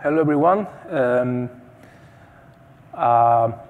Hello, everyone.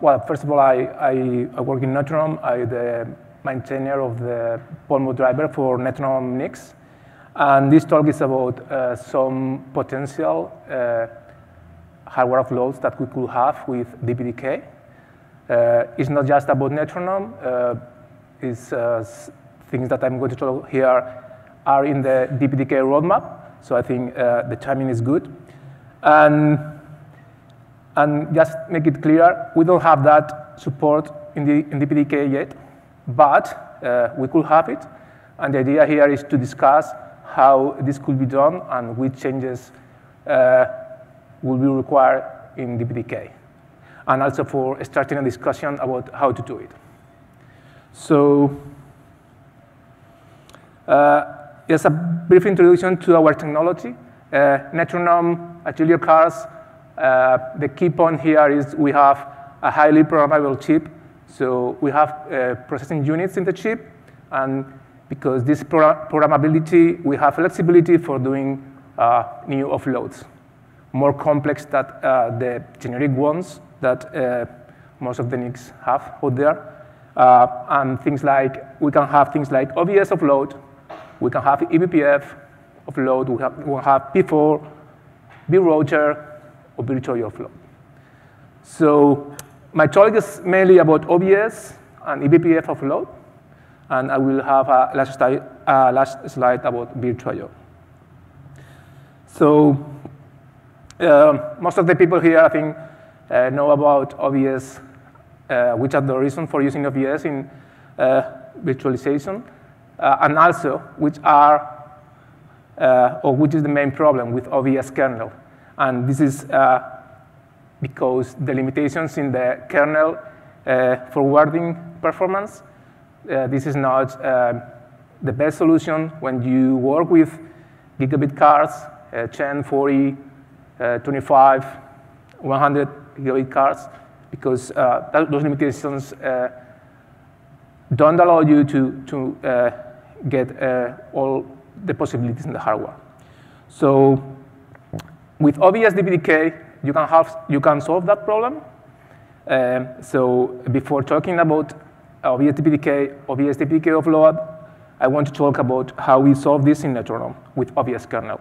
Well, first of all, I work in Netronome. I'm the maintainer of the Polmo driver for Netronome NICs. And this talk is about some potential hardware offloads that we could have with DPDK. It's not just about Netronome. It's things that I'm going to talk here are in the DPDK roadmap. So I think the timing is good. And just make it clear, we don't have that support in DPDK yet, but we could have it. And the idea here is to discuss how this could be done and which changes will be required in DPDK. And also for starting a discussion about how to do it. So just a brief introduction to our technology. Netronome Atelier cards, the key point here is we have a highly programmable chip. So we have processing units in the chip. And because this programmability, we have flexibility for doing new offloads, more complex than the generic ones that most of the NICs have out there. And things like, we can have things like OBS offload. We can have eBPF offload. We have P4, vRouter, or virtual offload. So my talk is mainly about OBS and eBPF offload. And I will have a last slide about virtual. So most of the people here, I think, know about OBS, which are the reasons for using OBS in virtualization, and also which are or which is the main problem with OBS kernel. And this is because the limitations in the kernel forwarding performance, this is not the best solution when you work with gigabit cards, 10, 40, 25, 100 gigabit cards, because those limitations don't allow you to get all the possibilities in the hardware. So with OBS DPDK, you can solve that problem. So before talking about OBS DPDK offload, I want to talk about how we solve this in Netronome with OBS kernel.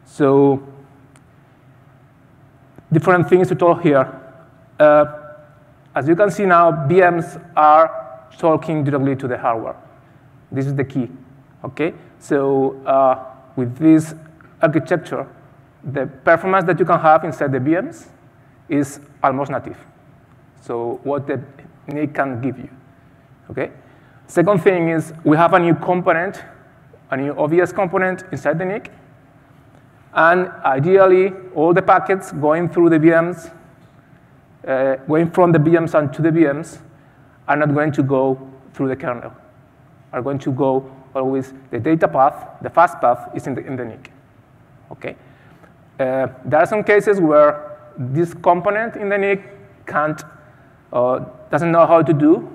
So different things to talk here. As you can see now, VMs are talking directly to the hardware. This is the key. Okay, so with this architecture, the performance that you can have inside the VMs is almost native. So what the NIC can give you. Okay. Second thing is we have a new component, a new OBS component inside the NIC, and ideally all the packets going through the VMs, going from the VMs and to the VMs, are not going to go through the kernel. Are going to go always the data path, the fast path is in the NIC. Okay. There are some cases where this component in the NIC doesn't know how to do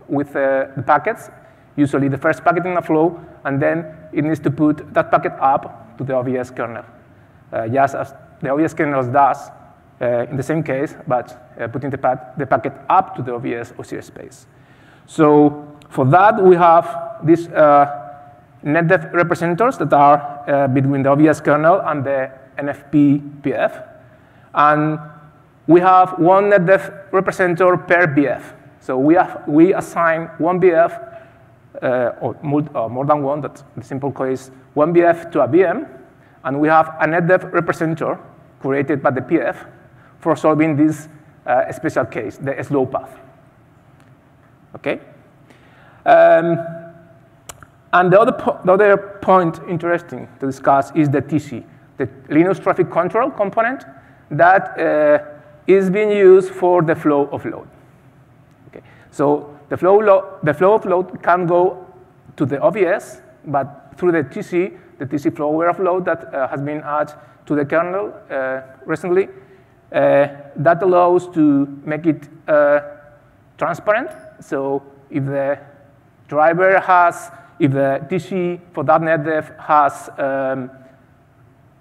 with the packets. Usually the first packet in the flow, and then it needs to put that packet up to the OBS kernel, just as the OBS kernel does in the same case, but putting the packet up to the OBS OCR space. So for that, we have these netdev representers that are between the OBS kernel and the NFP-PF. And we have one netdev representer per VF. So we assign one VF, or more than one, that's the simple case, one VF to a VM. And we have a netdev representer created by the PF for solving this special case, the slow path. Okay? And the other point interesting to discuss is the TC, the Linux Traffic Control component that is being used for the flow offload. Okay. So the flow offload can go to the OBS, but through the TC flow offload that has been added to the kernel recently, that allows to make it transparent. So if the driver has, if the TC for that netdev has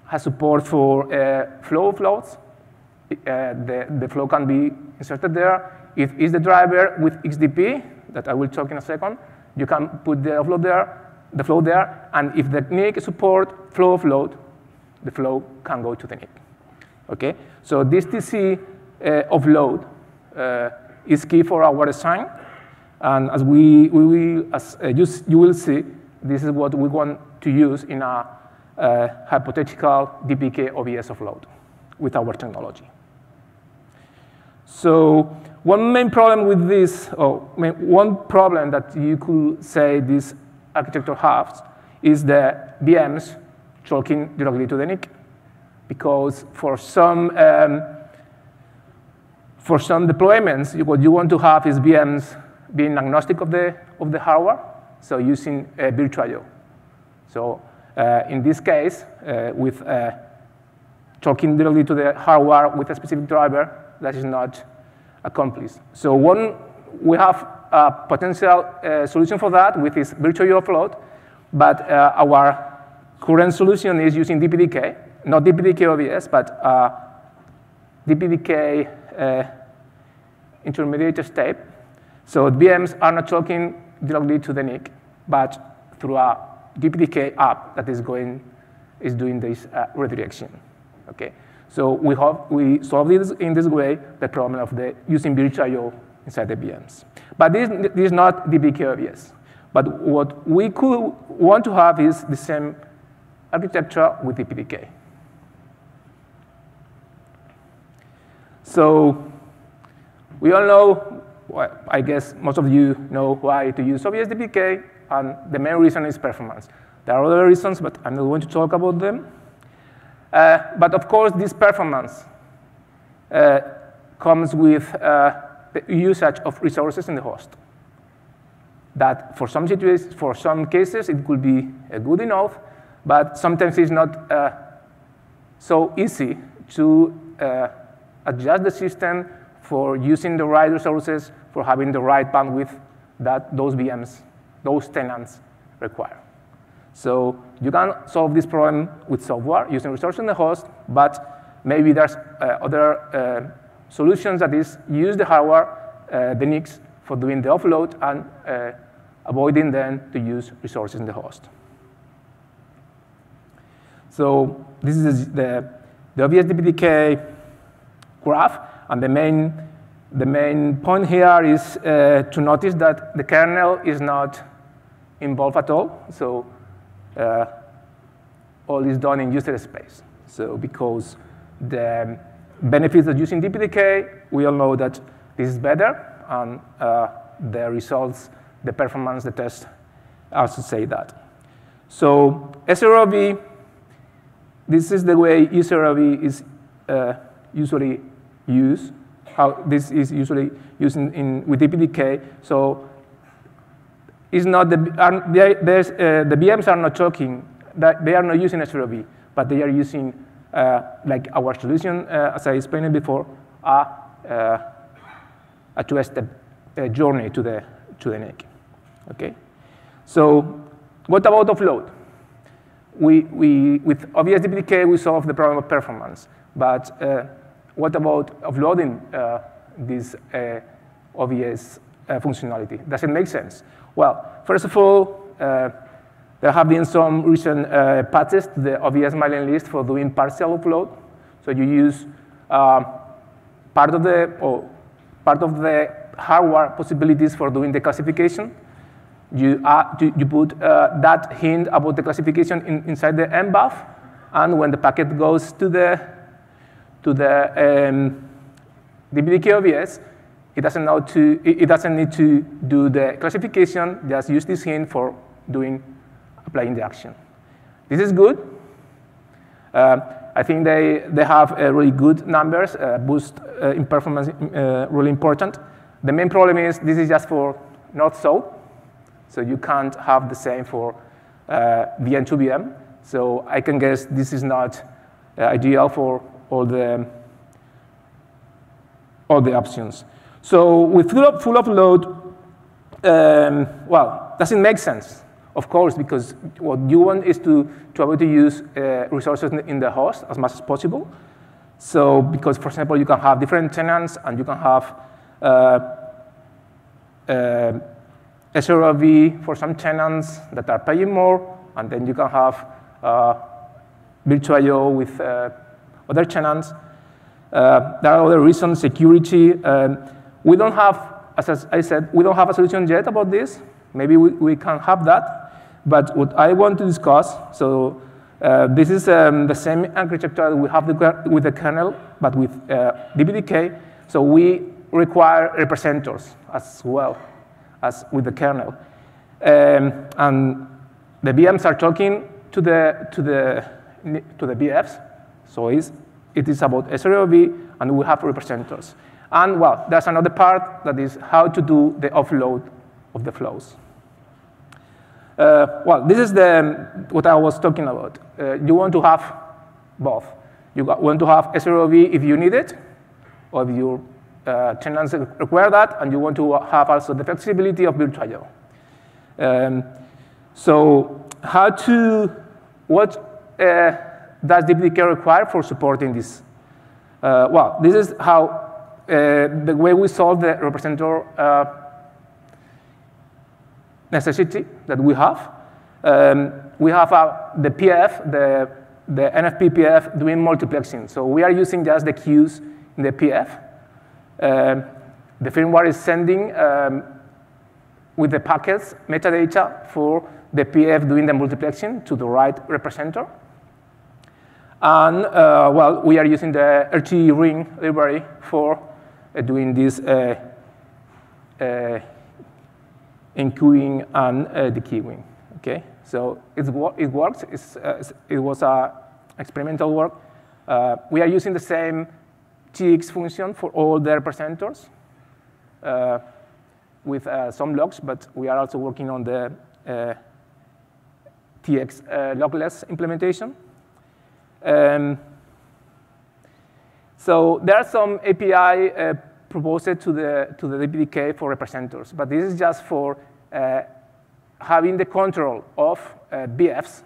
has support for flow offloads. The flow can be inserted there. If it's the driver with XDP, that I will talk in a second, you can put the offload there, the flow there, and if the NIC support flow offload, the flow can go to the NIC. Okay, so this TC offload is key for our design, and as you will see, this is what we want to use in a hypothetical DPK OVS offload with our technology. So one main problem with this, one problem that you could say this architecture has is the VMs talking directly to the NIC, because for some deployments, what you want to have is VMs being agnostic of the hardware, so using virtual. So in this case, with talking directly to the hardware with a specific driver, that is not accomplished. So we have a potential solution for that with this virtual offload, but our current solution is using DPDK, not DPDK OVS, but DPDK intermediate step. So VMs are not talking directly to the NIC, but through a DPDK app that is doing this redirection. Okay, so we solve this in this way the problem of using virtual inside the VMs. But this is not DPDK OVS. But what we could want to have is the same architecture with DPDK. So we all know, well, I guess most of you know why to use OVS DPDK, and the main reason is performance. There are other reasons, but I'm not going to talk about them. But of course, this performance comes with the usage of resources in the host. That for some situations, for some cases, it could be good enough, but sometimes it's not so easy to adjust the system for using the right resources, for having the right bandwidth that those VMs, those tenants require. So you can solve this problem with software using resources in the host, but maybe there's other solutions that is use the hardware, the NICs, for doing the offload and avoiding then to use resources in the host. So this is the OVS DPDK graph, and the main point here is to notice that the kernel is not involved at all. So all is done in user space. So because the benefits of using DPDK, we all know that this is better, and the results, the performance, the test also say that. So SROV, this is the way SROV is usually used, how this is usually used with DPDK. So it's not the VMs are not talking, that they are not using SROV, but they are using, like our solution, as I explained before, a two-step journey to the NIC. Okay. So what about offload? With OVS DPDK, we solve the problem of performance, but what about offloading this OVS functionality? Does it make sense? Well, first of all, there have been some recent patches to the OVS mailing list for doing partial offload. So you use part of the hardware possibilities for doing the classification. You put that hint about the classification inside the MBUF, and when the packet goes to the DPDK OVS, it doesn't need to do the classification. Just use this hint for applying the action. This is good. I think they have really good numbers. Boost in performance really important. The main problem is this is just for North-South, so you can't have the same for VM to VM. So I can guess this is not ideal for all the options. So with full offload, well, does it make sense? Of course, because what you want is to able to use resources in the host as much as possible. So because, for example, you can have different tenants, and you can have SROV for some tenants that are paying more, and then you can have virtual.io with other tenants. There are other reasons, security. We don't have, as I said, we don't have a solution yet about this. Maybe we can have that. But what I want to discuss, so this is the same architecture that we have with the kernel, but with DPDK. So we require representers as well as with the kernel. And the VMs are talking to the VFs. So it is about SROV, and we have representers. And well, there's another part that is how to do the offload of the flows. Well, this is what I was talking about. You want to have both. You want to have SROV if you need it, or if your tenants require that, and you want to have also the flexibility of virtual.io. So what does DPDK require for supporting this? Well, this is how the way we solve the representer necessity that we have. We have the PF, the NFP PF doing multiplexing. So we are using just the queues in the PF. The firmware is sending with the packets metadata for the PF doing the multiplexing to the right representer. And well, we are using the RT ring library for doing this enqueuing and dequeuing. Okay, so it works. It was experimental work. We are using the same TX function for all the representers with some logs, but we are also working on the TX logless implementation. So there are some API proposed to the DPDK for representers, but this is just for having the control of BFs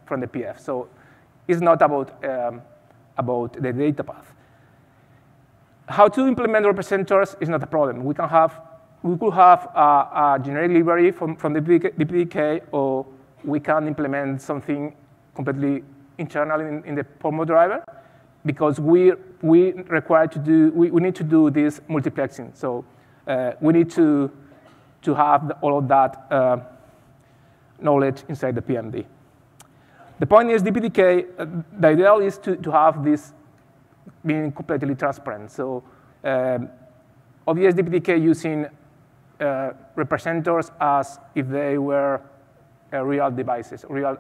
from the PF. So it's not about the data path. How to implement representers is not a problem. We could have a generic library from the DPDK, or we can implement something completely internal in the POMO driver, because we need to do this multiplexing. So we need to have all of that knowledge inside the PMD. The point is, DPDK, the ideal is to have this being completely transparent. So obvious DPDK using representers as if they were real devices, real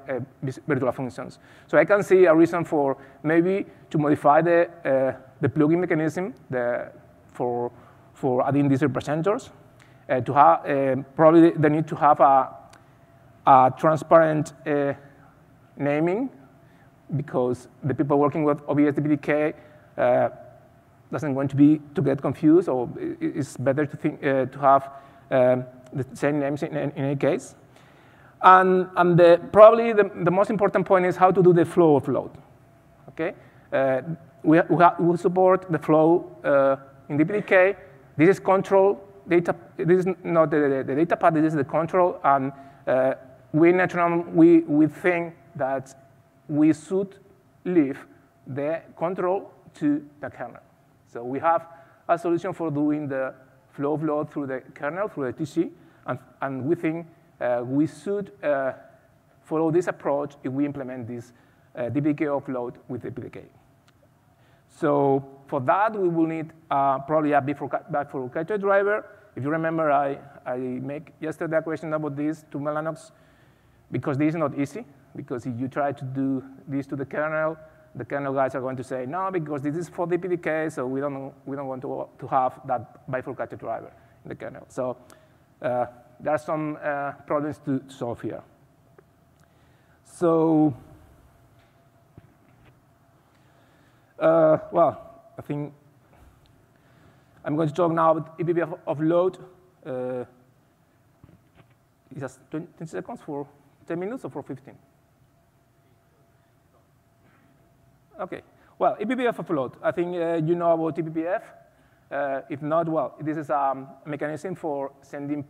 virtual functions. So I can see a reason for maybe to modify the plugin mechanism for adding these representers. To have probably the need to have a transparent naming, because the people working with OBS DPDK doesn't want to get confused, or it's better to think to have the same names in any case. And probably the most important point is how to do the flow offload. Okay, we support the flow in DPDK. This is control data. This is not the data path. This is the control. And we in Netronome we think that we should leave the control to the kernel. So we have a solution for doing the flow offload through the kernel, through the TC, and we think we should follow this approach if we implement this DPDK offload with DPDK. So for that, we will need probably a bifurcator driver. If you remember, I make yesterday a question about this to Mellanox, because this is not easy. Because if you try to do this to the kernel guys are going to say, no, because this is for DPDK, so we don't want to have that bifurcator driver in the kernel. So there are some problems to solve here. So, well, I think I'm going to talk now about eBPF offload. just 20 seconds for 10 minutes or for 15? OK. Well, eBPF offload. I think you know about eBPF. If not, well, this is a mechanism for sending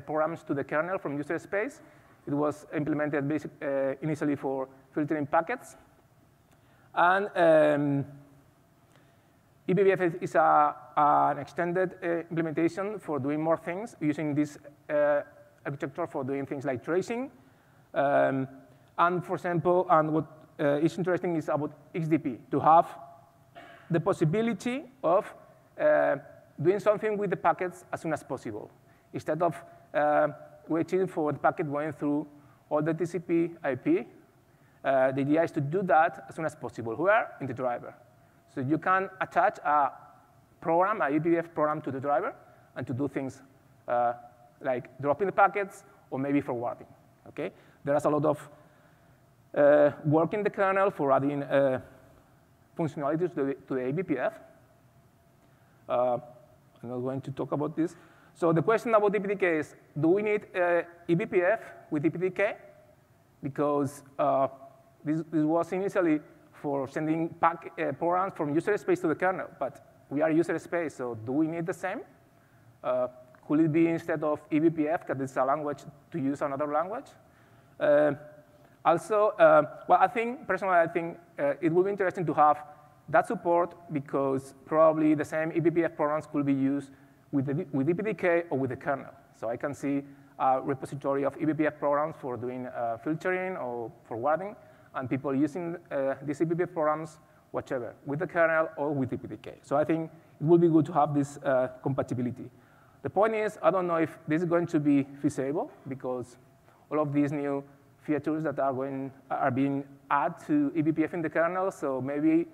programs to the kernel from user space. It was implemented initially for filtering packets. And eBPF is an extended implementation for doing more things, using this architecture for doing things like tracing. And for example, and what is interesting is about XDP, to have the possibility of doing something with the packets as soon as possible, instead of waiting for the packet going through all the TCP IP. The idea is to do that as soon as possible. Where? In the driver. So you can attach a program, a eBPF program to the driver, and to do things like dropping the packets or maybe forwarding. Okay? There's a lot of work in the kernel for adding functionalities to the eBPF. I'm not going to talk about this. So the question about DPDK is, do we need eBPF with DPDK? Because this was initially for sending programs from user space to the kernel, but we are user space, so do we need the same? Could it be instead of eBPF, that is a language, to use another language? Also, well, personally, I think it would be interesting to have that support, because probably the same eBPF programs could be used with DPDK or with the kernel. So I can see a repository of eBPF programs for doing filtering or forwarding, and people using these eBPF programs, whatever, with the kernel or with DPDK. So I think it would be good to have this compatibility. The point is, I don't know if this is going to be feasible, because all of these new features that are being added to eBPF in the kernel, so maybe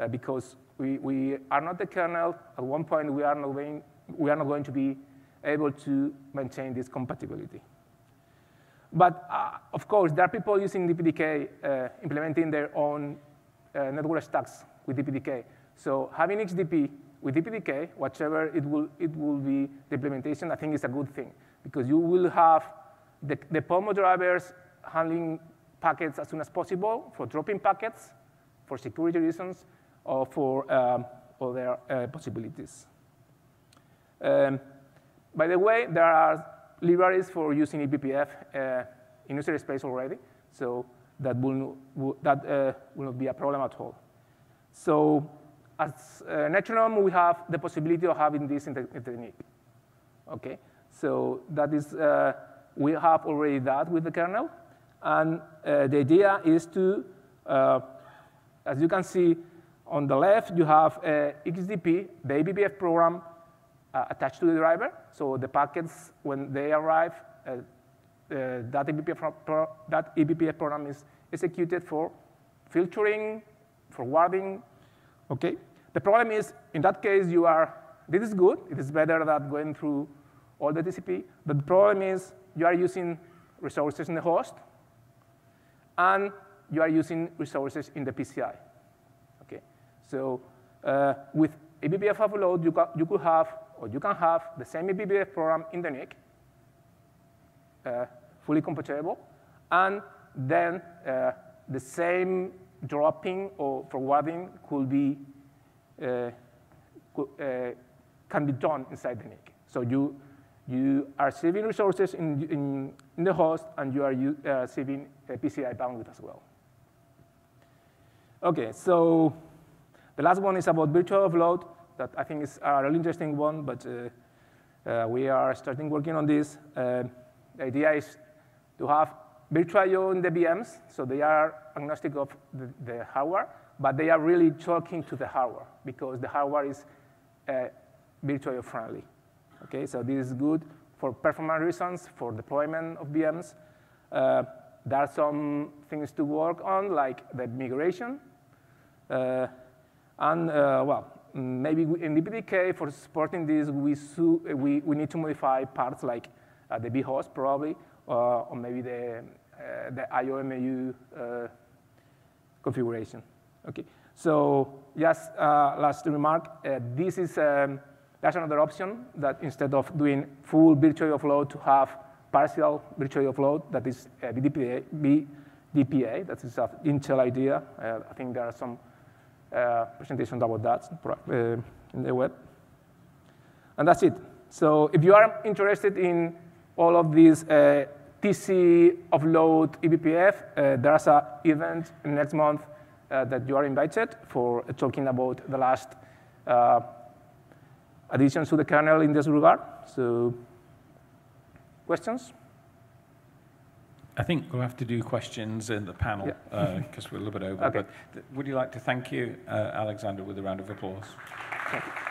because we are not the kernel, at one point we are not going to be able to maintain this compatibility. But of course, there are people using DPDK, implementing their own network stacks with DPDK. So having XDP with DPDK, whatever it will be the implementation, I think is a good thing, because you will have the POMO drivers handling packets as soon as possible for dropping packets, for security reasons, or for other possibilities. By the way, there are libraries for using eBPF in user space already, so that will not be a problem at all. So as Netronome, we have the possibility of having this in the NIC. Okay, so that is, we have already that with the kernel. And the idea is to, as you can see on the left, you have XDP, the eBPF program, attached to the driver. So the packets, when they arrive, that eBPF program is executed for filtering, forwarding. Okay. The problem is, in that case, this is good. It is better than going through all the TCP. But the problem is, you are using resources in the host, and you are using resources in the PCI. Okay. So with eBPF offload, you could have, or you can have, the same eBPF program in the NIC, fully compatible, and then the same dropping or forwarding could be can be done inside the NIC. So you are saving resources in the host, and you are saving PCI bandwidth as well. Okay, so the last one is about virtual offload. That I think is a really interesting one, but we are starting working on this. The idea is to have virtual I/O in the VMs, so they are agnostic of the hardware, but they are really talking to the hardware, because the hardware is virtual I/O friendly. Okay, so this is good for performance reasons, for deployment of VMs. There are some things to work on, like the migration, and well, maybe in DPDK, for supporting this, we need to modify parts like the vhost, probably, or maybe the IOMAU configuration. Okay, so just last remark, there's another option that instead of doing full virtual offload, to have partial virtual offload that is VDPA. That is an Intel idea. I think there are some presentations about that in the web. And that's it. So if you are interested in all of these TC, offload, eBPF, there's an event next month that you are invited for talking about the last additions to the kernel in this regard. So questions? I think we'll have to do questions in the panel because we're a little bit over. Okay. But would you like to thank you, Alexander, with a round of applause? Thank you.